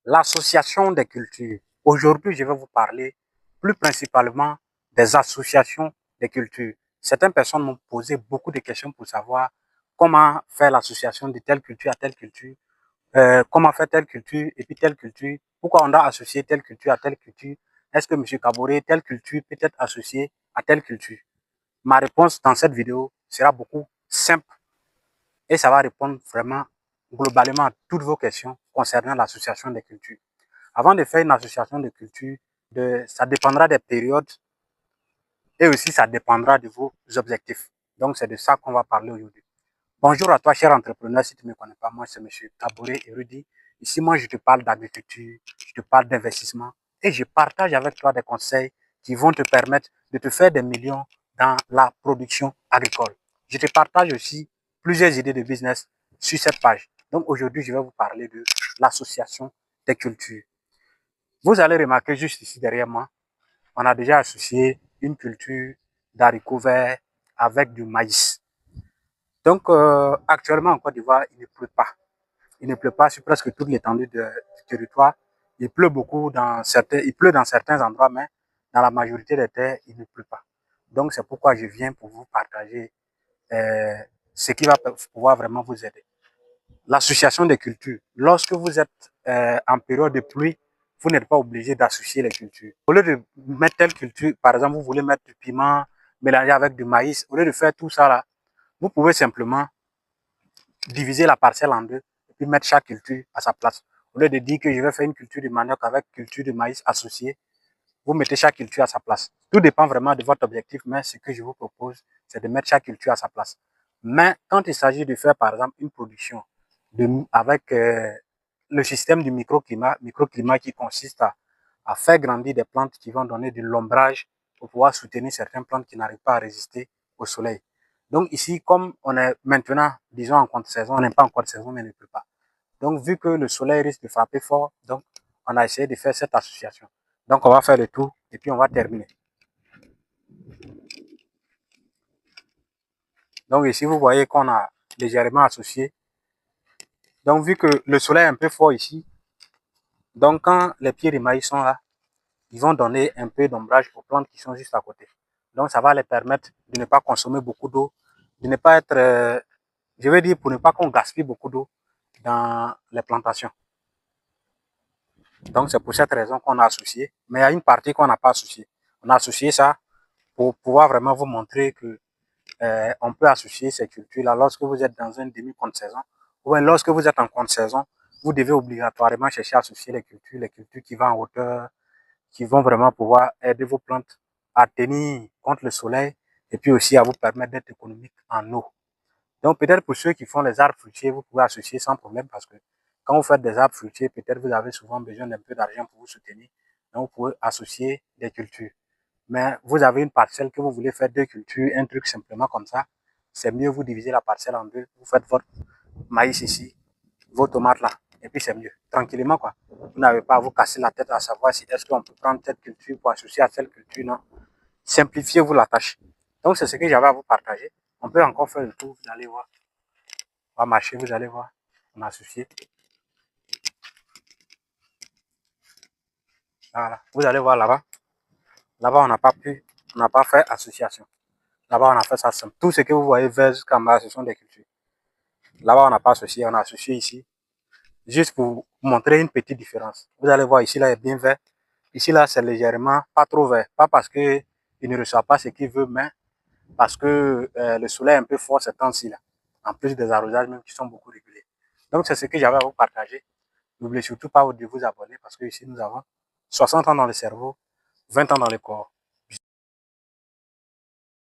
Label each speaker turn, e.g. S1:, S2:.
S1: l'association des cultures. Aujourd'hui, je vais vous parler plus principalement des associations des cultures. Certaines personnes m'ont posé beaucoup de questions pour savoir comment faire l'association de telle culture à telle culture, comment faire telle culture et puis telle culture, pourquoi on doit associer telle culture à telle culture, est-ce que M. Kaboré, telle culture peut être associée à telle culture? Ma réponse dans cette vidéo sera beaucoup simple et ça va répondre vraiment globalement à toutes vos questions concernant l'association des cultures. Avant de faire une association de culture, ça dépendra des périodes et aussi ça dépendra de vos objectifs. Donc c'est de ça qu'on va parler aujourd'hui. Bonjour à toi, cher entrepreneur. Si tu ne me connais pas, moi c'est M. Kaboré Érudit. Ici, moi je te parle d'agriculture, je te parle d'investissement et je partage avec toi des conseils qui vont te permettre de te faire des millions dans la production agricole. Je te partage aussi plusieurs idées de business sur cette page. Donc aujourd'hui, je vais vous parler de l'association des cultures. Vous allez remarquer juste ici derrière moi, on a déjà associé une culture d'haricots verts avec du maïs. Donc actuellement en Côte d'Ivoire, il ne pleut pas. Il ne pleut pas sur presque toute l'étendue du territoire. Il pleut beaucoup il pleut dans certains endroits, mais dans la majorité des terres, il ne pleut pas. Donc c'est pourquoi je viens pour vous partager ce qui va pouvoir vraiment vous aider. L'association des cultures. Lorsque vous êtes en période de pluie, vous n'êtes pas obligé d'associer les cultures. Au lieu de mettre telle culture, par exemple, vous voulez mettre du piment mélangé avec du maïs, au lieu de faire tout ça là, vous pouvez simplement diviser la parcelle en deux et puis mettre chaque culture à sa place. Au lieu de dire que je vais faire une culture de manioc avec culture de maïs associée, vous mettez chaque culture à sa place. Tout dépend vraiment de votre objectif, mais ce que je vous propose, c'est de mettre chaque culture à sa place. Mais quand il s'agit de faire, par exemple, une production avec le système du microclimat qui consiste à faire grandir des plantes qui vont donner de l'ombrage pour pouvoir soutenir certaines plantes qui n'arrivent pas à résister au soleil. Donc ici, comme on est maintenant, disons, en contre-saison, on n'est pas en contre-saison, mais il ne pleut pas. Donc, vu que le soleil risque de frapper fort, donc on a essayé de faire cette association. Donc, on va faire le tour et puis on va terminer. Donc, ici, vous voyez qu'on a légèrement associé. Donc, vu que le soleil est un peu fort ici, donc quand les pieds de maïs sont là, ils vont donner un peu d'ombrage aux plantes qui sont juste à côté. Donc, ça va les permettre de ne pas consommer beaucoup d'eau, de ne pas être, je veux dire, pour ne pas qu'on gaspille beaucoup d'eau dans les plantations. Donc, c'est pour cette raison qu'on a associé. Mais il y a une partie qu'on n'a pas associée. On a associé ça pour pouvoir vraiment vous montrer que on peut associer ces cultures-là lorsque vous êtes dans un demi-contre-saison ou bien lorsque vous êtes en contre-saison, vous devez obligatoirement chercher à associer les cultures qui vont en hauteur, qui vont vraiment pouvoir aider vos plantes à tenir contre le soleil et puis aussi à vous permettre d'être économique en eau. Donc peut-être pour ceux qui font les arbres fruitiers, vous pouvez associer sans problème parce que quand vous faites des arbres fruitiers, peut-être vous avez souvent besoin d'un peu d'argent pour vous soutenir. Donc vous pouvez associer des cultures. Mais vous avez une parcelle que vous voulez faire deux cultures, un truc simplement comme ça, c'est mieux vous diviser la parcelle en deux. Vous faites votre maïs ici, vos tomates là, et puis c'est mieux. Tranquillement quoi. Vous n'avez pas à vous casser la tête à savoir si est-ce qu'on peut prendre cette culture pour associer à telle culture, non. Simplifiez-vous la tâche. Donc c'est ce que j'avais à vous partager. On peut encore faire le tour, vous allez voir. On va marcher, vous allez voir. On a associé. Voilà. Vous allez voir là-bas. Là-bas, on n'a pas fait association. Là-bas, on a fait ça simple. Tout ce que vous voyez vert jusqu'en bas, ce sont des cultures. Là-bas, on n'a pas associé, on a associé ici. Juste pour vous montrer une petite différence. Vous allez voir ici, là, il est bien vert. Ici, là, c'est légèrement pas trop vert. Pas parce qu'il ne reçoit pas ce qu'il veut, mais parce que le soleil est un peu fort ces temps-ci, là. En plus des arrosages même qui sont beaucoup réguliers. Donc, c'est ce que j'avais à vous partager. N'oubliez surtout pas de vous abonner parce que ici, nous avons 60 ans dans le cerveau, 20 ans dans le corps.